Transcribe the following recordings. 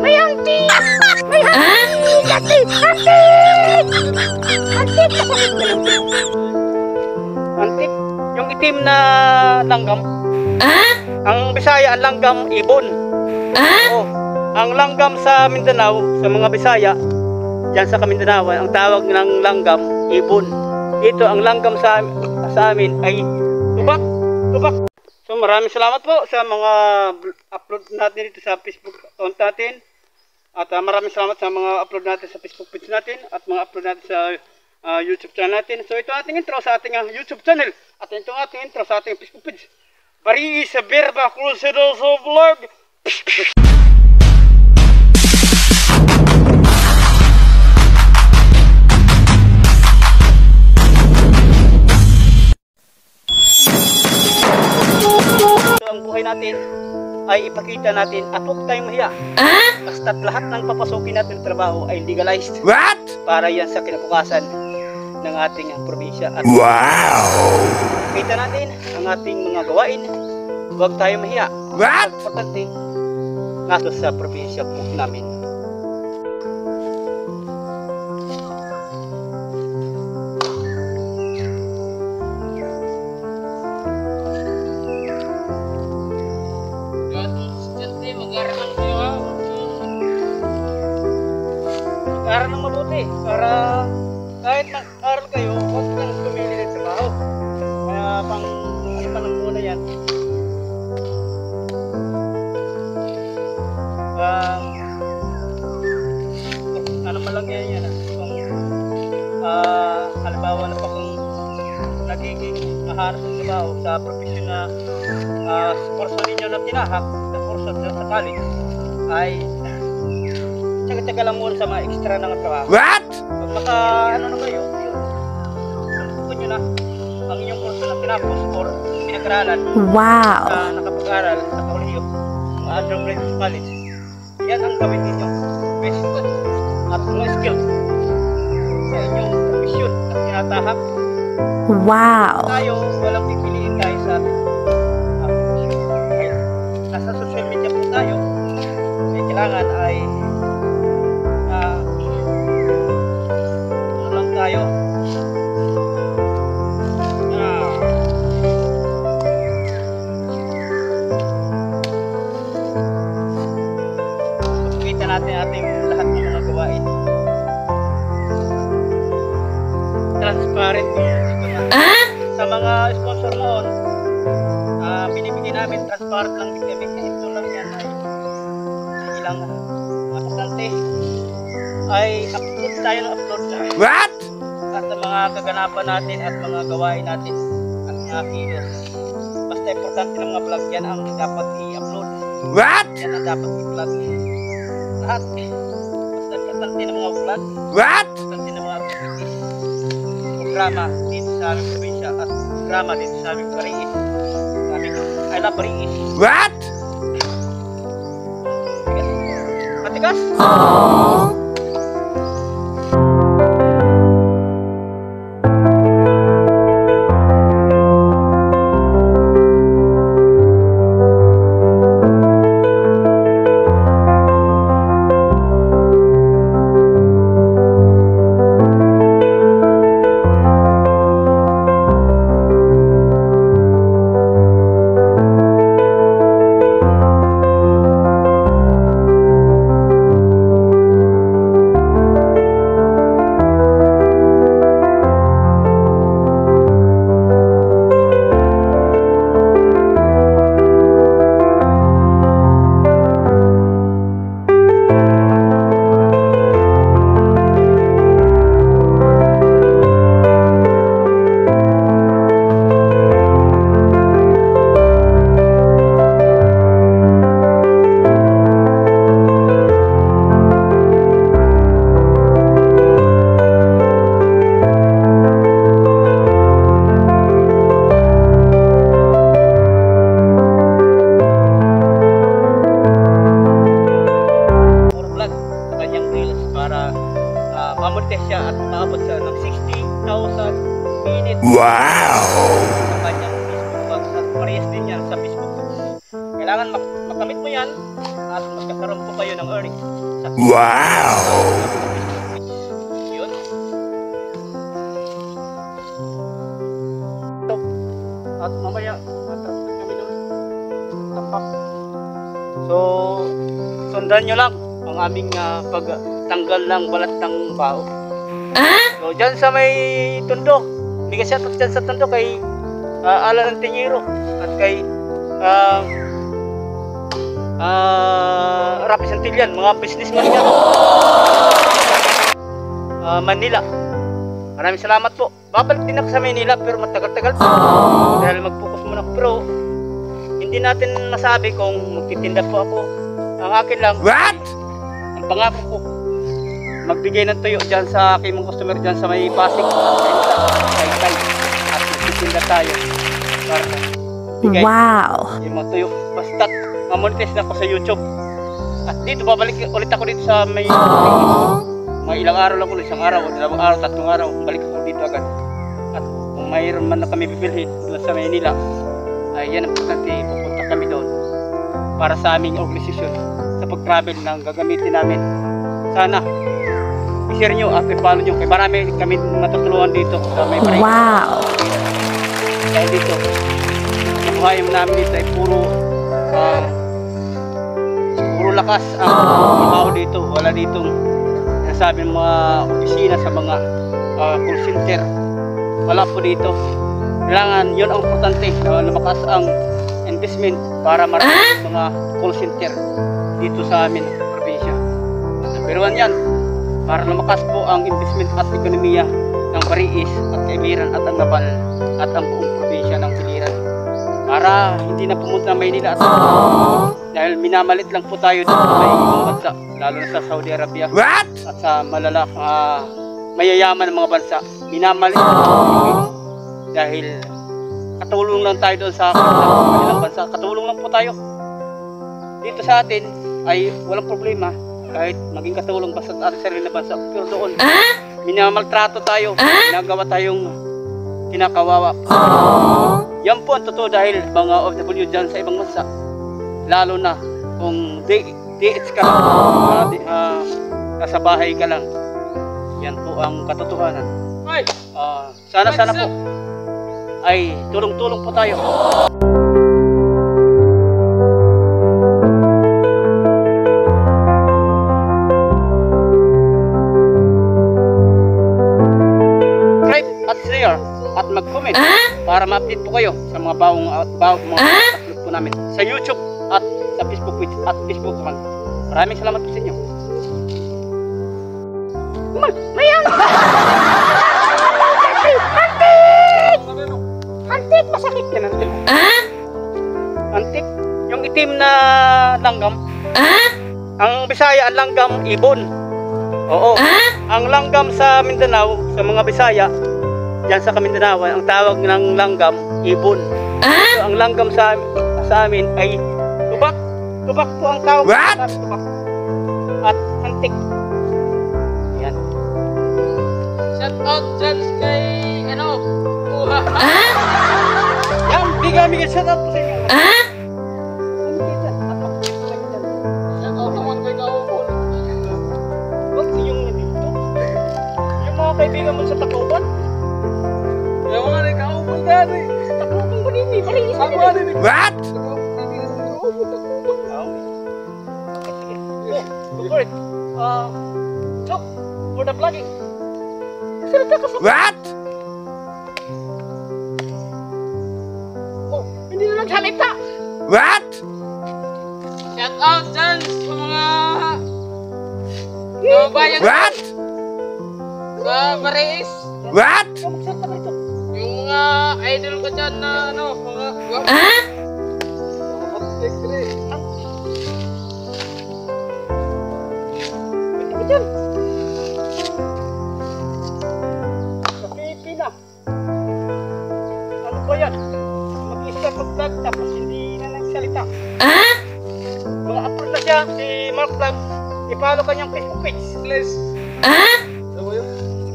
May auntie! May auntie! Auntie! Yung itim na langgam. Ang Bisaya, ang langgam, ibon. Oh, ang langgam sa Mindanao, sa mga Bisaya, dyan sa Mindanao, ang tawag ng langgam, ibon. Dito, ang langgam sa amin ay tubak. So maraming salamat po sa mga upload natin dito sa Facebook account natin. At maraming salamat sa mga upload natin sa Facebook page natin at mga upload natin sa YouTube channel natin. So ito ating intro sa ating YouTube channel at ito ating intro sa ating Facebook page. Bari sa Berba Crusader sa vlog. Ang buhay natin ay ipakita natin at huwag tayong mahiya. Basta't lahat ng papasukin natin ng trabaho ay legalized. What? Para yan sa kinabukasan ng ating probinsya. At kita natin ang ating mga gawain. Huwag tayong mahiya. What? Importante nato sa probinsya po namin. Mag-aral ng mabuti para kahit mag-aral kayo, huwag kang tumili ng trabaho. Kaya pang ano pa ng muna yan. Ano man lang yan kung halimbawa na pa kung nagiging maharap ng trabaho sa profesyon na kurso ninyo na tinahak na kurso sa college ay tsaga-tsaga lang muna sa mga extra ng trabaho. What? Pag maka ano na kayo, susubukan nyo na ang inyong kurso na tinapos or pinag-aralan. Wow! Nakapag-aral sa kolehiyo, mga undergraduate college. Yan ang gawin ninyo. Basic at mga skill sa inyong profesyon na tinatahak. Wow! Tayo, walang pipiliin tayo sa ating nasa social media po tayo. Kailangan ay ano lang tayo pagkita natin ating lahat ng mga gawain transparent sa mga sponsor mo binibigyan namin transparent lang din kami ito lang yan ay ilang importante ay upload tayo ng upload na. What? At ang mga kaganapan natin at mga gawain natin at mga kilos. Basta importante ng mga vlog yan ang dapat i-upload. What? Yan ang dapat i-vlog. Lahat. Basta importante ng mga vlog. What? Importante ng mga activities. Programa dito sa aming probinsya at programa dito sa aming Bariis. I love Bariis. What? Matigas? Aww. mamonetize siya at maabot siya ng 60,000 minutes. Wow! Sa kanyang Facebook page at parehas din yan sa Facebook page. Kailangan makamit mo yan at magkakaroon po kayo ng earnings Wow! Yun. At mamaya, matrapos kami doon. Tapak. So, sundan nyo lang ang aming pagtanggal ng balat ng bao. So, dyan sa may tundo, bigay siya dyan sa tundo kay Alan Antiñero at kay Rapi Santillan, mga businessman yan. Manila. Maraming salamat po. Babalik din ako sa Manila pero matagal-tagal po. Dahil mag-focus muna ako. Pero hindi natin masabi kung magtitinda po ako. Ang akin lang, What? ang pangako ko, magbigay ng tuyo dyan sa aking mga customer dyan sa may Pasig at magtitinda tayo para bigay Wow. yung mga tuyo. Basta ma-monetize na ako sa YouTube. At dito, babalik ulit ako dito sa may mga ilang araw lang ulit, isang araw, dalawang araw, tatlong araw, balik ako dito agad. At kung mayroon man na kami pipilhin doon sa Maynila, ay yan ang importante, pupunta kami doon para sa aming organisasyon sa pag-travel na gagamitin namin. Sana i-share nyo at i-follow nyo, kaya marami kami matutulungan dito sa may Maynila. Wow. Dahil dito, ang buhay namin dito ay puro lakas ang trabaho dito. Wala ditong nasabi mga opisina sa mga call center. Wala po dito. Kailangan yun ang importante, lumakas ang investment para maraming mga call center dito sa amin probinsya. Pero yan, para lumakas po ang investment at ekonomiya ng Bariis at Kaibiran at ang Nabal at ang buong probinsya ng Biliran. Para hindi na pumunta ng Maynila at dahil minamalit lang po tayo dito sa may ibang bansa, lalo na sa Saudi Arabia. What? At sa mayayaman ng mga bansa, minamalit lang po tayo dahil katulong lang tayo doon sa kanilang bansa. Katulong lang po tayo. Dito sa atin ay walang problema kahit maging katulong basta sa ating sarili na bansa. Pero doon, minamaltrato tayo, ginagawa tayong kinakawawa. Yan po ang totoo dahil mga OFW dyan sa ibang bansa, lalo na kung DH ka lang, nasa bahay ka lang, yan po ang katotohanan. Sana po ay tulong-tulong po tayo. Subscribe at share at mag-comment para ma-update po kayo sa mga bagong mga upload po namin sa YouTube at sa Facebook page at Facebook account. Maraming salamat po sa inyo. Mayang! Antik! Masakit yan, antik. Antik? Yung itim na langgam. Ang Bisaya, ang langgam, ibon. Oo. Ang langgam sa Mindanao, sa mga Bisaya, dyan sa Mindanao, ang tawag ng langgam, ibon. So, ang langgam sa amin ay tubak. Tubak po ang tawag. What? Tubak. At antik. Yan. Shout out dyan kay, Kuha. Yan, bigay shout out po sa inyo. Shout out naman kay Kaubon. Wag yung nandito. Yung mga kaibigan mo sa Tacloban. Yung mga kay Kaubon dati. Tacloban ko din eh. Marinis Ako ka din. What? Go for it. Look, for the vlogging. Salita ka sa... What? Oh, hindi na nagsalita. What? Shout out dyan sa mga kababayan What? sa Bariis. What? Magsalita ka rito. Yung mga idol ko dyan na mga Ito ka dyan. Kapipi na. Ano ba yan? Mag-i-start mag-vlog tapos hindi na nagsalita. Mag-upload na siya si Mark Vlog. I-follow kanyang Facebook page. Please. Ano yun?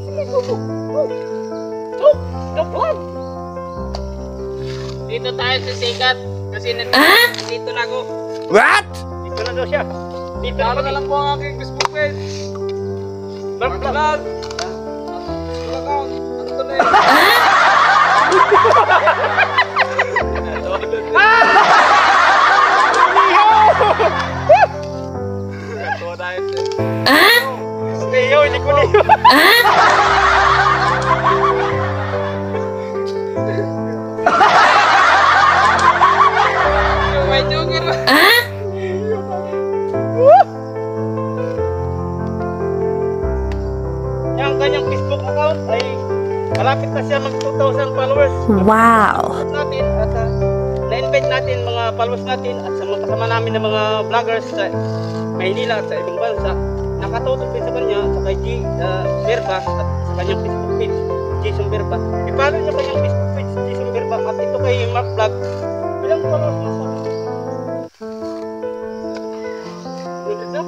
Sige, go. Go, the vlog. Dito tayo sa sikat kasi dito na ako. What? Dito na daw siya. Dito Lalo naman na lang po ang aking Facebook page. Mark Mark Vlog. Vlog. Facebook account. Ano to na yun? Katuwa tayo. Leo, hindi ko Leo. Yung may joker. Yung kanyang Facebook account ay malapit na siya mag 2,000 followers. Wow. Natin at na-invite natin mga followers natin at sa mga kasama namin ng mga vloggers sa Maynila at sa ibang bansa. Nakatutok din sa kanya sa kay G. Berba at sa kanyang Facebook page, Jason Berba. I-follow niyo kanyang Facebook page, Jason Berba, at ito kay Mark Vlog. Ilang followers mo sa? Nandun na?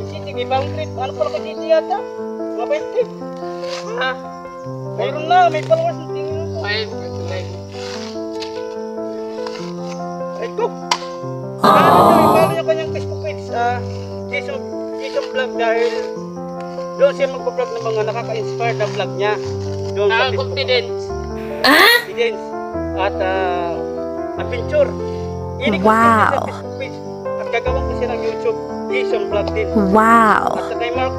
Sige, ibang trip. Ano pala kay GT yata? Mga 20. Ha? Mayroon na, may followers na tingin mo. Ay, Ay ko! Follow niyo kanyang Facebook page, Jason Vlog, dahil doon siya magpa-vlog ng mga nakaka-inspire na vlog niya. Doon sa Facebook. confidence. Confidence at adventure. Ini ko Wow. sa Facebook page at gagawin ko siya ng YouTube, Jason Vlog din. Wow. At sa kay Mark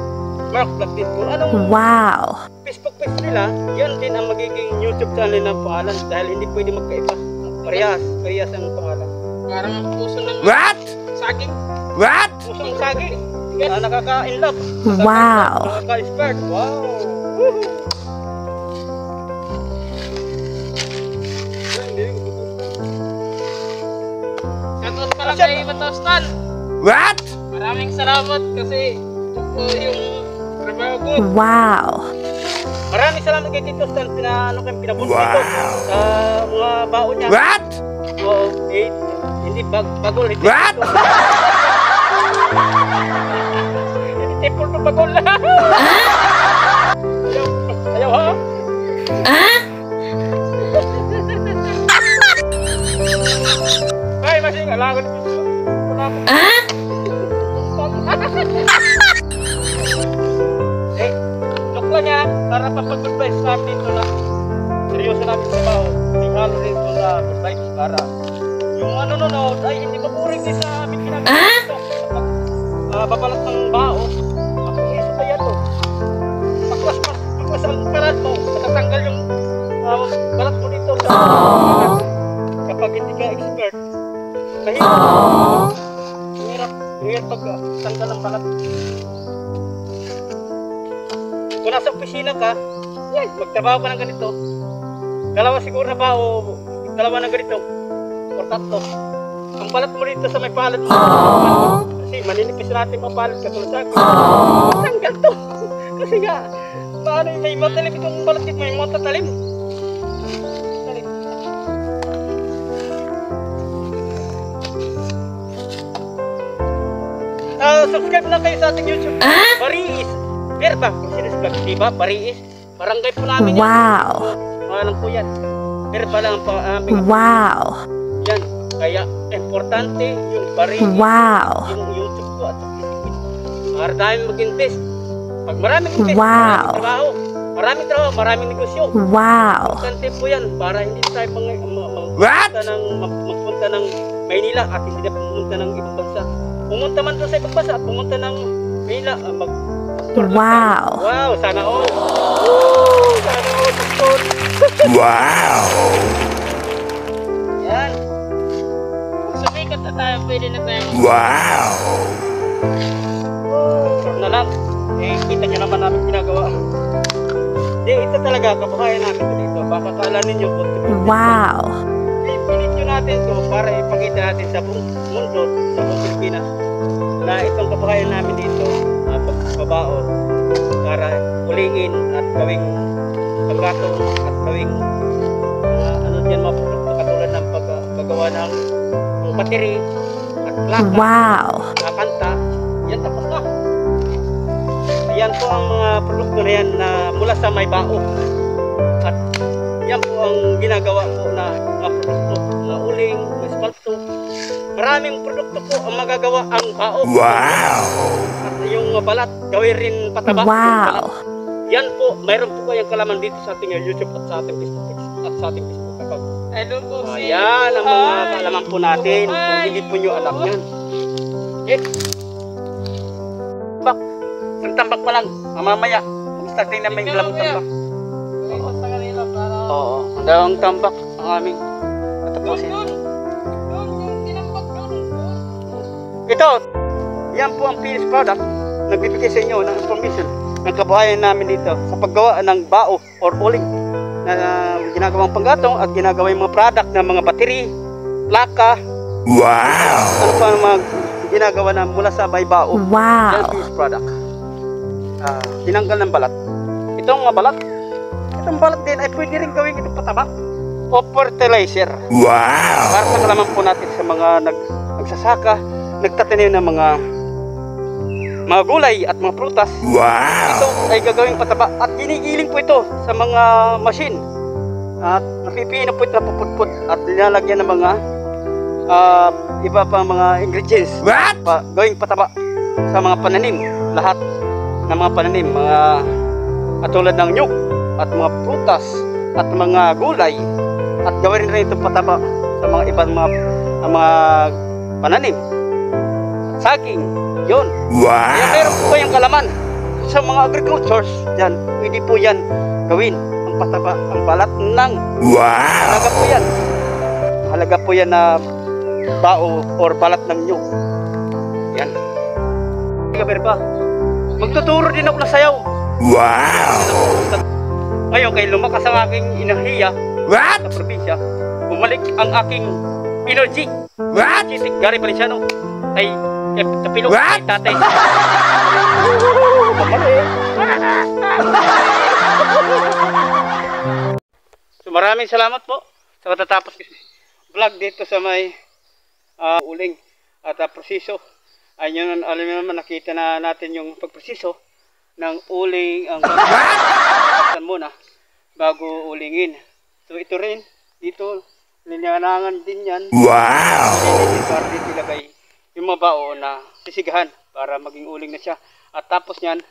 Vlog din. Kung anong Wow. Facebook page nila, yan din ang magiging YouTube channel ng pangalan dahil hindi pwede magkaiba. Parehas ang pangalan. Parang ang puso ng What? saging. What? Pusong sagi. Nakaka-inlove. Wow. Nakaka-inspired. Wow. Shoutout pala kay Matostan. What? Maraming salamat kasi ito po yung trabaho ko. Wow. Maraming salamat kay Tito Stan pinabunso Wow. dito sa mga baon niya. What? So, hindi bagol. Hindi What? Hindi tipol to bagol. Ayaw ha? Ay, masing alagon dito. Eh, joke lang yan. Para papag-advise sa amin dito na seryoso namin sa bao. Tingalo rin ito na advice para yung manonood ay hindi maburing din sa amin ginagawa dito. Babalat ng bao. Ako iso kaya to. Pagwas ang balat mo, matatanggal yung balat mo dito sa kapag hindi ka expert. Mahirap pag tanggal ang balat. Kung nasa opisina ka, magtrabaho ka ng ganito. Dalawa siguro na ba o dalawa na ganito o tatlo. Ang balat mo dito sa may palat mo. Kasi maninipis natin mapalat katulad sa akin. Tanggal to. Kasi nga, paano may matalim itong balat dito, may matatalim. Talim. Subscribe na kayo sa ating YouTube. Pariis. Berba, Serious Vlog, diba? Pariis. Barangay po namin yan. Wow. Alam po yan. Berba lang ang aming Wow. yan. Kaya importante yung Pariis. Wow. Yung YouTube ko at Facebook. Para tayo mag-invest. Pag maraming invest, Wow. maraming trabaho, maraming negosyo. Wow. Importante po yan para hindi tayo What? magpunta ng Maynila at hindi na pumunta ng ibang bansa. Pumunta man doon sa ibang bansa at pumunta ng Maynila, Wow. Wow, sana all. Woo! Sana all, doktor. Wow. Yan. Sumikat na tayo, pwede na tayo. Wow. Sure na lang. Eh, kita nyo naman namin ginagawa. Ito talaga, kabuhayan namin ito dito. Baka kala ninyo po. Wow. Pinityo natin ito para ipakita natin sa buong mundo, sa buong Pilipinas, na itong kabuhayan namin dito, pagbabaon, para ulingin at gawing paggatong at gawing ano dyan mga produkto katulad ng paggawa ng battery at plaka, Wow. kanta, yan tapos na. Yan po ang mga produkto na yan na mula sa may bao. At yan po ang ginagawa ko na mga produkto, mga uling, mga espalto, maraming produkto po ang magagawa ang bao. Wow. At yung balat, gawin rin pataba. Yung balat. Wow. Yan po, mayroon po kayong kalaman dito sa ating YouTube at sa ating Facebook account. Idol ko si... Ayan ang mga kalaman po natin. Kung hindi po nyo alam yan. Okay. Ang tambak pa lang. Mamaya. Mag-starting namin yung lamang tambak. Ito sa kanila para... Oo. Ang dalawang tambak ang aming katapusin. Yun, yung tinambak doon. Ito. Yan po ang finished product. Nagbibigay sa inyo ng information ng kabuhayan namin dito sa paggawa ng bao or uling na ginagawang panggatong at ginagawa yung mga product ng mga battery, plaka, Wow. ano pa ang mga ginagawa na mula sa baybao. Yan Wow. finished product. Tinanggal ng balat. Itong mga balat, itong balat din ay pwede rin gawin itong pataba o fertilizer. Wow. Para sa kalaman po natin sa mga nagsasaka, nagtatanim ng mga gulay at mga prutas. Wow. Ito ay gagawing pataba at ginigiling po ito sa mga machine. At napipino po ito, napuputput at nilalagyan ng mga iba pa mga ingredients. What? Gawing pataba sa mga pananim. Lahat ng mga pananim, mga katulad ng nyug at mga prutas at mga gulay. At gawin rin itong pataba sa mga ibang mga pananim. Saging, yun. Wow. Kaya meron po kayong kalaman sa mga agricultures dyan, pwede po yan gawin ang pataba, ang balat ng Wow. halaga po yan. Halaga po yan na bao or balat ng nyug. Yan. Gabi pa. Magtuturo din ako ng sayaw. Wow. Ngayon kay lumakas ang aking inahiya What? sa probinsya, bumalik ang aking energy. What? Kisig Gary Valenciano ay kapilok What? kay tatay. So maraming salamat po sa katatapos vlog dito sa may uling at proseso. Ayun, alam niyo naman, nakita na natin yung pagproseso ng uling ang pagkasan muna bago ulingin. So ito rin, dito linanangan din yan. Wow. Para dito ilagay yung mga bao na sisigahan para maging uling na siya. At tapos niyan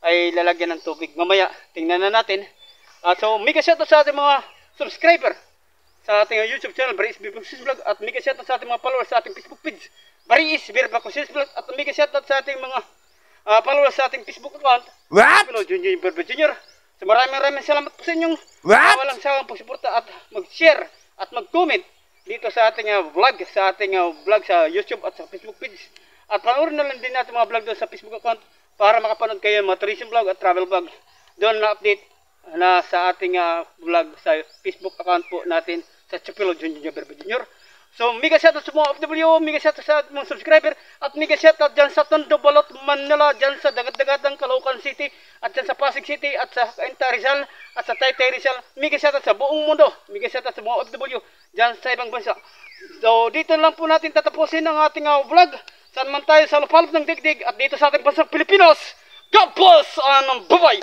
ay lalagyan ng tubig. Mamaya, tingnan na natin. So mega shoutout sa ating mga subscriber sa ating YouTube channel, Baris Birbacosis Vlog, at mega shoutout sa ating mga followers sa ating Facebook page, Baris Birbacosis Vlog, at mega shoutout sa ating mga followers sa ating Facebook account, What? Junior Berba Junior. So maraming salamat po sa inyong What? walang sawang pagsuporta at mag-share at mag-comment dito sa ating vlog, sa ating vlog sa YouTube at sa Facebook page. At panoorin na lang din natin mga vlog doon sa Facebook account para makapanood kayo ng mga tourism vlog at travel vlog. Doon na update na sa ating vlog sa Facebook account po natin sa Chupilo Junior Berba Junior. So mega shoutout sa mga OFW, mega shoutout sa mga subscriber, at mega shoutout dyan sa Tondo, Balot, Manila, dyan sa Dagat-Dagatang, Caloocan City, at dyan sa Pasig City, at sa Cainta Rizal, at sa Taytay Rizal. Mega shoutout sa buong mundo, mega shoutout sa mga OFW dyan sa ibang bansa. So dito lang po natin tatapusin ang ating vlog. Saan man tayo sa lupalop ng digdig at dito sa ating bansang Pilipinas. God bless and bye-bye!